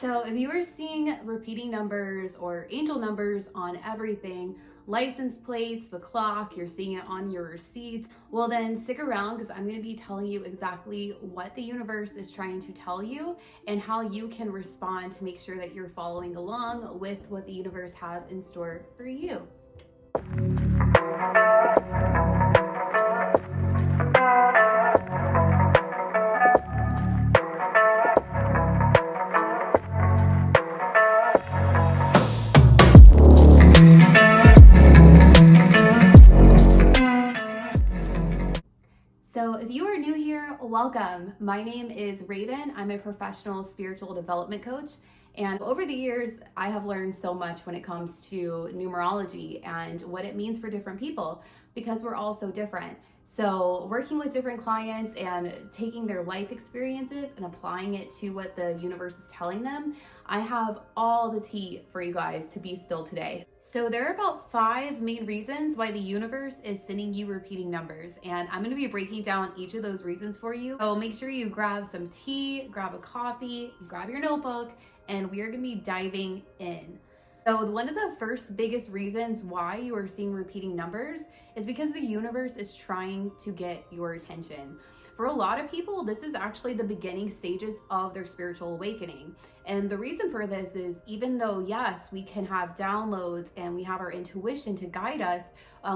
So if you are seeing repeating numbers or angel numbers on everything, license plates, the clock, you're seeing it on your receipts, well then stick around because I'm going to be telling you exactly what the universe is trying to tell you and how you can respond to make sure that you're following along with what the universe has in store for you. So if you are new here, welcome. My name is Raven. I'm a professional spiritual development coach. And over the years, I have learned so much when it comes to numerology and what it means for different people because we're all so different. So working with different clients and taking their life experiences and applying it to what the universe is telling them, I have all the tea for you guys to be spilled today. So there are about 5 main reasons why the universe is sending you repeating numbers, and I'm going to be breaking down each of those reasons for you. So make sure you grab some tea, grab a coffee, grab your notebook, and we are going to be diving in. So one of the first biggest reasons why you are seeing repeating numbers is because the universe is trying to get your attention. For a lot of people, this is actually the beginning stages of their spiritual awakening. And the reason for this is even though, yes, we can have downloads and we have our intuition to guide us,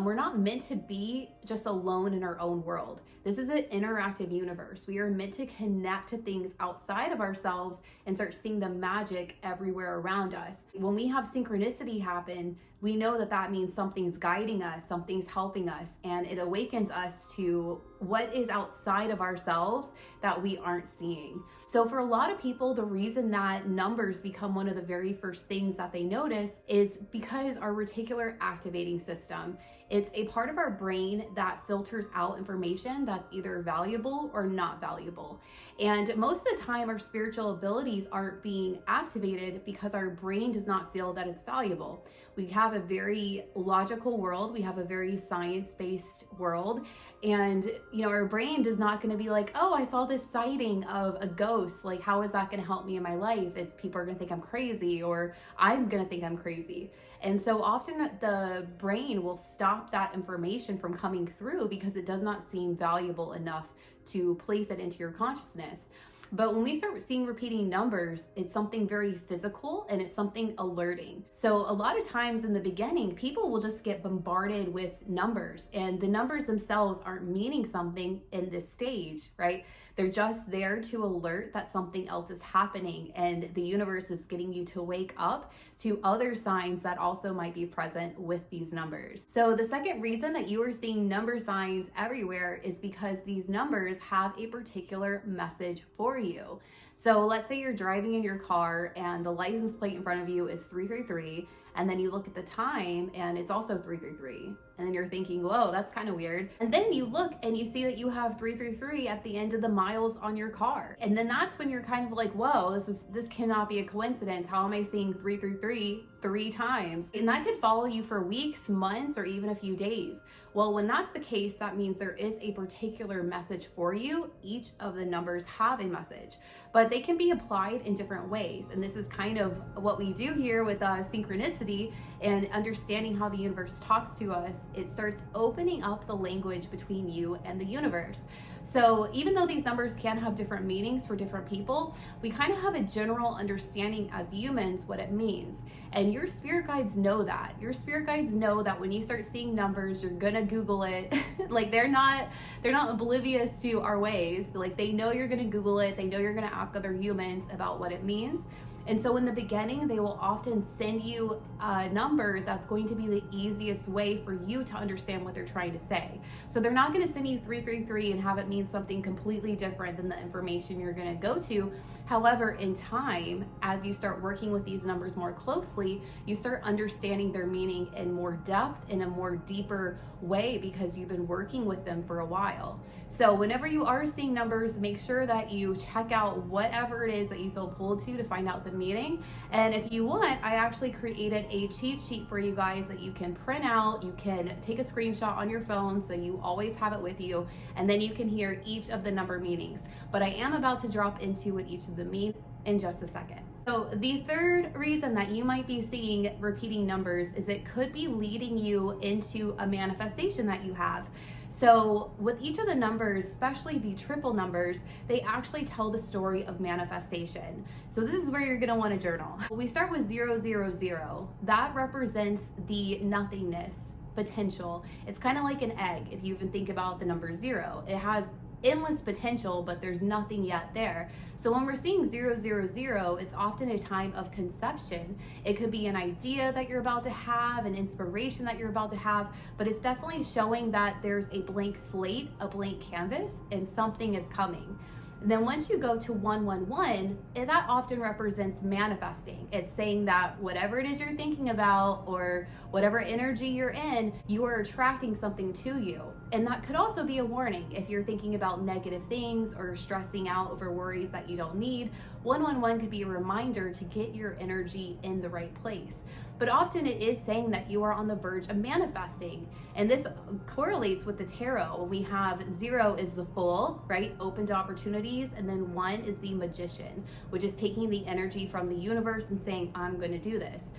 we're not meant to be just alone in our own world. This is an interactive universe. We are meant to connect to things outside of ourselves and start seeing the magic everywhere around us. When we have synchronicity happen, we know that that means something's guiding us, something's helping us, and it awakens us to what is outside of ourselves that we aren't seeing. So for a lot of people, the reason that numbers become one of the very first things that they notice is because our reticular activating system. It's a part of our brain that filters out information that's either valuable or not valuable. And most of the time, our spiritual abilities aren't being activated because our brain does not feel that it's valuable. We have a very logical world. We have a very science-based world. And, our brain is not going to be like, oh, I saw this sighting of a ghost. Like, how is that going to help me in my life? People are going to think I'm crazy, or I'm going to think I'm crazy. And so often the brain will stop that information from coming through because it does not seem valuable enough to place it into your consciousness. But when we start seeing repeating numbers, it's something very physical and it's something alerting. So a lot of times in the beginning, people will just get bombarded with numbers, and the numbers themselves aren't meaning something in this stage, right? They're just there to alert that something else is happening, and the universe is getting you to wake up to other signs that also might be present with these numbers. So the second reason that you are seeing number signs everywhere is because these numbers have a particular message for you. So let's say you're driving in your car and the license plate in front of you is 333, and then you look at the time and it's also 333. And then you're thinking, whoa, that's kind of weird. And then you look and you see that you have 333 at the end of the miles on your car. And then that's when you're kind of like, whoa, this cannot be a coincidence. How am I seeing 333 3 times? And that could follow you for weeks, months, or even a few days. Well, when that's the case, that means there is a particular message for you. Each of the numbers have a message, but they can be applied in different ways. And this is kind of what we do here with synchronicity and understanding how the universe talks to us. It starts opening up the language between you and the universe. So even though these numbers can have different meanings for different people, we kind of have a general understanding as humans what it means. And your spirit guides know that. Your spirit guides know that when you start seeing numbers, you're gonna Google it. Like they're not oblivious to our ways. Like they know you're gonna Google it. They know you're gonna ask other humans about what it means. And so in the beginning, they will often send you a number that's going to be the easiest way for you to understand what they're trying to say. So they're not going to send you 333 and have it mean something completely different than the information you're going to go to. However, in time, as you start working with these numbers more closely, you start understanding their meaning in more depth, in a more deeper way, because you've been working with them for a while. So whenever you are seeing numbers, make sure that you check out whatever it is that you feel pulled to find out the meaning. And if you want, I actually created a cheat sheet for you guys that you can print out. You can take a screenshot on your phone so you always have it with you, and then you can hear each of the number meanings. But I am about to drop into what each of them mean in just a second. So the third reason that you might be seeing repeating numbers is it could be leading you into a manifestation that you have. So with each of the numbers, especially the triple numbers, they actually tell the story of manifestation. So this is where you're gonna wanna journal. We start with 000. That represents the nothingness potential. It's kind of like an egg. If you even think about the number 0, it has endless potential, but there's nothing yet there. So when we're seeing 000, it's often a time of conception. It could be an idea that you're about to have, an inspiration that you're about to have, but it's definitely showing that there's a blank slate, a blank canvas, and something is coming. And then once you go to 111, that often represents manifesting. It's saying that whatever it is you're thinking about or whatever energy you're in, you are attracting something to you. And that could also be a warning if you're thinking about negative things or stressing out over worries that you don't need. 111 could be a reminder to get your energy in the right place. But often it is saying that you are on the verge of manifesting. And this correlates with the tarot. When we have 0 is the Fool, right? Open to opportunities. And then 1 is the Magician, which is taking the energy from the universe and saying, I'm going to do this.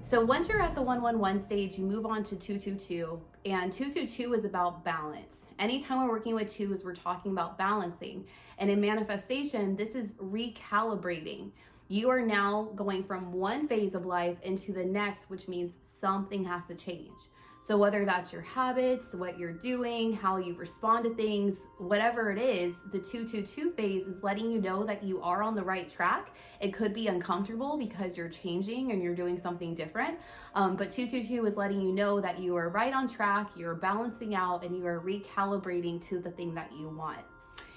So once you're at the 111 stage, you move on to 222. And 222 is about balance. Anytime we're working with 2s, we're talking about balancing. And in manifestation, this is recalibrating. You are now going from one phase of life into the next, which means something has to change. So whether that's your habits, what you're doing, how you respond to things, whatever it is, the 222 phase is letting you know that you are on the right track. It could be uncomfortable because you're changing and you're doing something different. But 222 is letting you know that you are right on track, you're balancing out, and you are recalibrating to the thing that you want.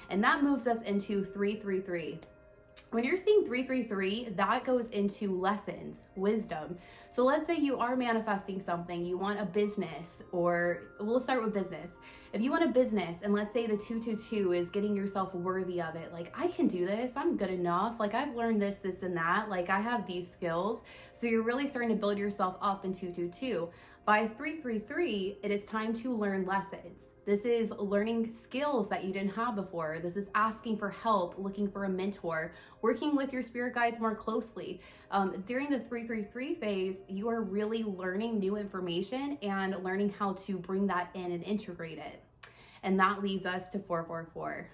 And that moves us into 333. When you're seeing 333, that goes into lessons, wisdom. So let's say you are manifesting something, you want a business, or we'll start with business. If you want a business, and let's say the 222 is getting yourself worthy of it, like, I can do this, I'm good enough, like, I've learned this, this, and that, like, I have these skills. So you're really starting to build yourself up in 222. By 333, it is time to learn lessons. This is learning skills that you didn't have before. This is asking for help, looking for a mentor, working with your spirit guides more closely. During the 333 phase, you are really learning new information and learning how to bring that in and integrate it. And that leads us to 444.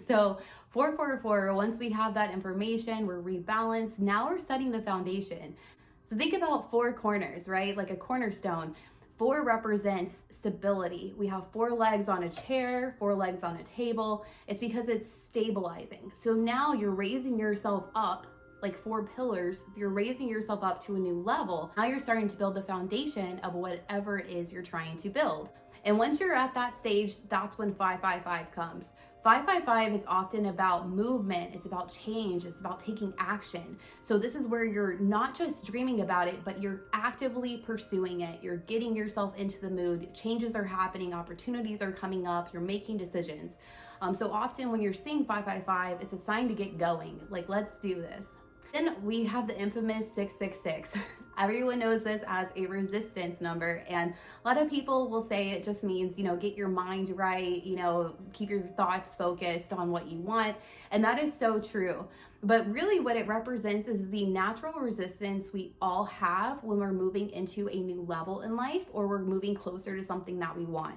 So 444, once we have that information, we're rebalanced. Now we're setting the foundation. So think about 4 corners, right? Like a cornerstone. 4 represents stability. We have 4 legs on a chair, 4 legs on a table. It's because it's stabilizing. So now you're raising yourself up like 4 pillars. You're raising yourself up to a new level. Now you're starting to build the foundation of whatever it is you're trying to build. And once you're at that stage, that's when 555 comes. 555 is often about movement, it's about change, it's about taking action. So this is where you're not just dreaming about it, but you're actively pursuing it. You're getting yourself into the mood, changes are happening, opportunities are coming up, you're making decisions. So often when you're seeing 555, it's a sign to get going, like, let's do this. Then we have the infamous 666. Everyone knows this as a resistance number, and a lot of people will say it just means, get your mind right, keep your thoughts focused on what you want, and that is so true. But really what it represents is the natural resistance we all have when we're moving into a new level in life, or we're moving closer to something that we want.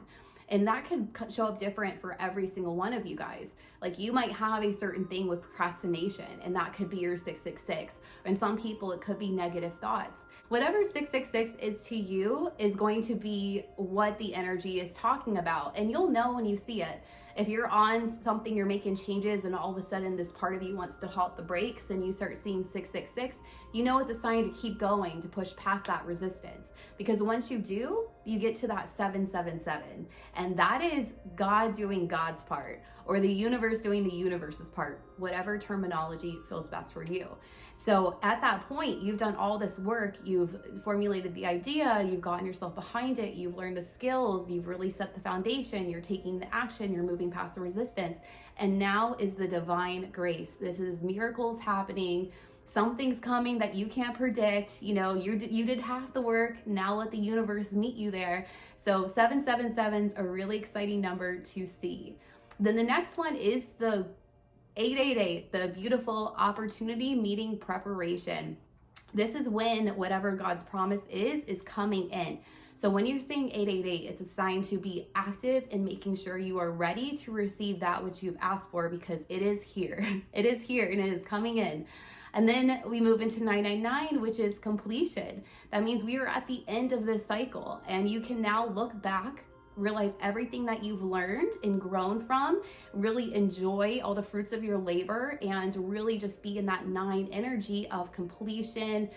And that could show up different for every single one of you guys. Like, you might have a certain thing with procrastination, and that could be your 666. And some people, it could be negative thoughts. Whatever 666 is to you is going to be what the energy is talking about. And you'll know when you see it. If you're on something, you're making changes, and all of a sudden this part of you wants to halt the brakes, and you start seeing 666, you know it's a sign to keep going, to push past that resistance. Because once you do, you get to that 777. And that is God doing God's part, or the universe doing the universe's part, whatever terminology feels best for you. So at that point, you've done all this work, you've formulated the idea, you've gotten yourself behind it, you've learned the skills, you've really set the foundation, you're taking the action, you're moving past the resistance. And now is the divine grace. This is miracles happening. Something's coming that you can't predict. You did half the work. Now let the universe meet you there. So 777's a really exciting number to see. Then the next one is the 888, the beautiful opportunity meeting preparation. This is when whatever God's promise is coming in. So when you're seeing 888, it's a sign to be active in making sure you are ready to receive that which you've asked for, because it is here. It is here and it is coming in. And then we move into 999, which is completion. That means we are at the end of this cycle, and you can now look back, realize everything that you've learned and grown from, really enjoy all the fruits of your labor, and really just be in that 9 energy of completion,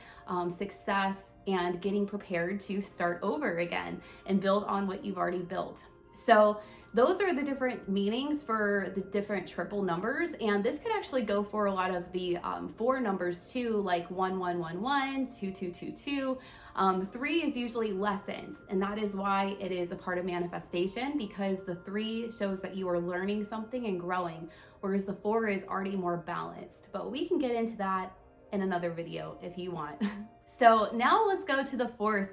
success, and getting prepared to start over again and build on what you've already built. So those are the different meanings for the different triple numbers. And this could actually go for a lot of the 4 numbers too, like 1111, 2222. 3 is usually lessons, and that is why it is a part of manifestation, because the 3 shows that you are learning something and growing, whereas the 4 is already more balanced. But we can get into that in another video if you want. So now let's go to the 4th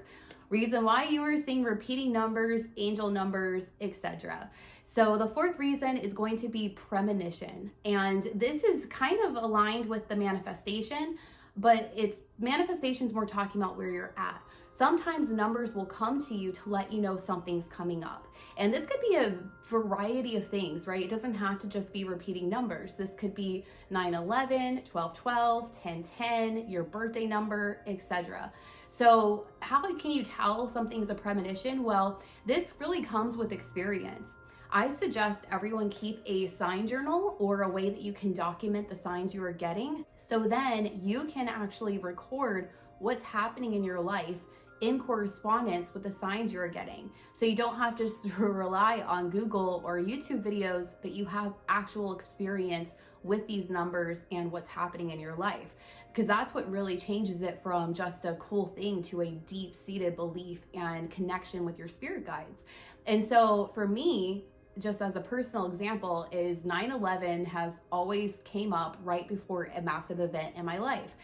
reason why you are seeing repeating numbers, angel numbers, etc. So the 4th reason is going to be premonition. And this is kind of aligned with the manifestation, but it's manifestations more talking about where you're at. Sometimes numbers will come to you to let you know something's coming up. And this could be a variety of things, right? It doesn't have to just be repeating numbers. This could be 911, 1212, 1010, your birthday number, etc. So how can you tell something's a premonition? Well, this really comes with experience. I suggest everyone keep a sign journal or a way that you can document the signs you are getting, so then you can actually record what's happening in your life in correspondence with the signs you're getting. So you don't have to just rely on Google or YouTube videos, but you have actual experience with these numbers and what's happening in your life. Because that's what really changes it from just a cool thing to a deep-seated belief and connection with your spirit guides. And so for me, just as a personal example, is 9/11 has always came up right before a massive event in my life.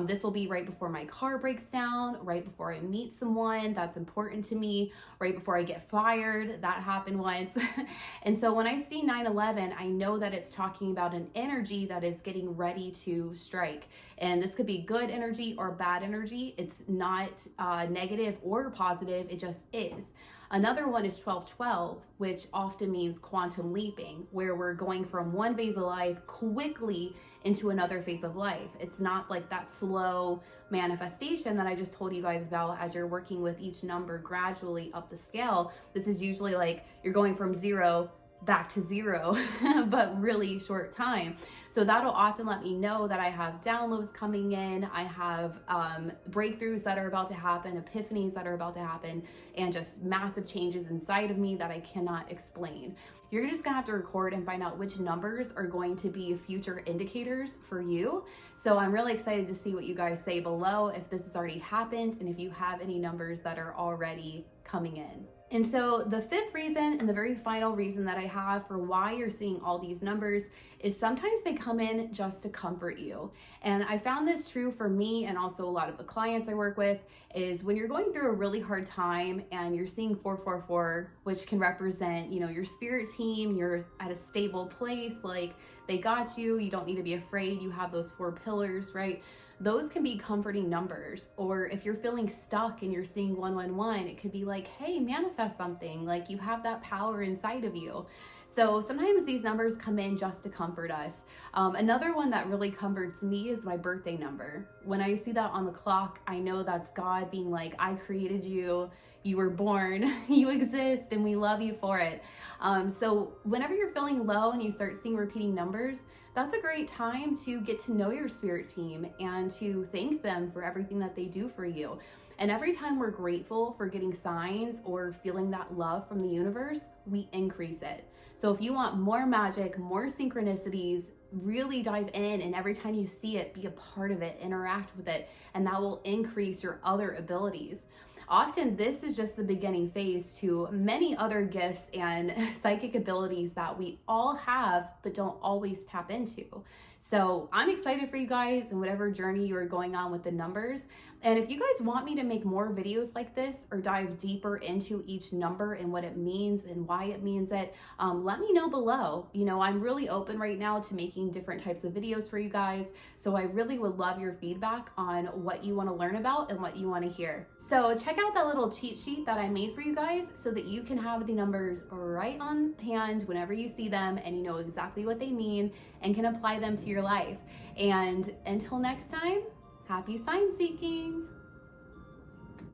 This will be right before my car breaks down, right before I meet someone that's important to me, right before I get fired. That happened once. And so when I see 9/11, I know that it's talking about an energy that is getting ready to strike. And this could be good energy or bad energy. It's not negative or positive, it just is. Another one is 1212, which often means quantum leaping, where we're going from one phase of life quickly into another phase of life. It's not like that slow manifestation that I just told you guys about as you're working with each number gradually up the scale. This is usually like you're going from 0 back to 0, but really short time. So that'll often let me know that I have downloads coming in, I have breakthroughs that are about to happen, epiphanies that are about to happen, and just massive changes inside of me that I cannot explain. You're just gonna have to record and find out which numbers are going to be future indicators for you. So I'm really excited to see what you guys say below, if this has already happened, and if you have any numbers that are already coming in. And so the 5th reason, and the very final reason that I have for why you're seeing all these numbers, is sometimes they come in just to comfort you. And I found this true for me and also a lot of the clients I work with, is when you're going through a really hard time and you're seeing 444, which can represent, your spirit team, you're at a stable place, like they got you, you don't need to be afraid, you have those 4 pillars, right? Those can be comforting numbers. Or if you're feeling stuck and you're seeing 111, it could be like, hey, manifest something, like you have that power inside of you. So sometimes these numbers come in just to comfort us. Another one that really comforts me is my birthday number. When I see that on the clock, I know that's God being like, I created you, you were born, you exist, and we love you for it. So whenever you're feeling low and you start seeing repeating numbers, that's a great time to get to know your spirit team and to thank them for everything that they do for you. And every time we're grateful for getting signs or feeling that love from the universe, we increase it. So if you want more magic, more synchronicities, really dive in, and every time you see it, be a part of it, interact with it, and that will increase your other abilities. often this is just the beginning phase to many other gifts and psychic abilities that we all have, but don't always tap into. So I'm excited for you guys and whatever journey you're going on with the numbers. And if you guys want me to make more videos like this or dive deeper into each number and what it means and why it means it, let me know below. You know, I'm really open right now to making different types of videos for you guys. So I really would love your feedback on what you want to learn about and what you want to hear. So check out that little cheat sheet that I made for you guys so that you can have the numbers right on hand whenever you see them and you know exactly what they mean and can apply them to your life. And until next time, happy sign seeking.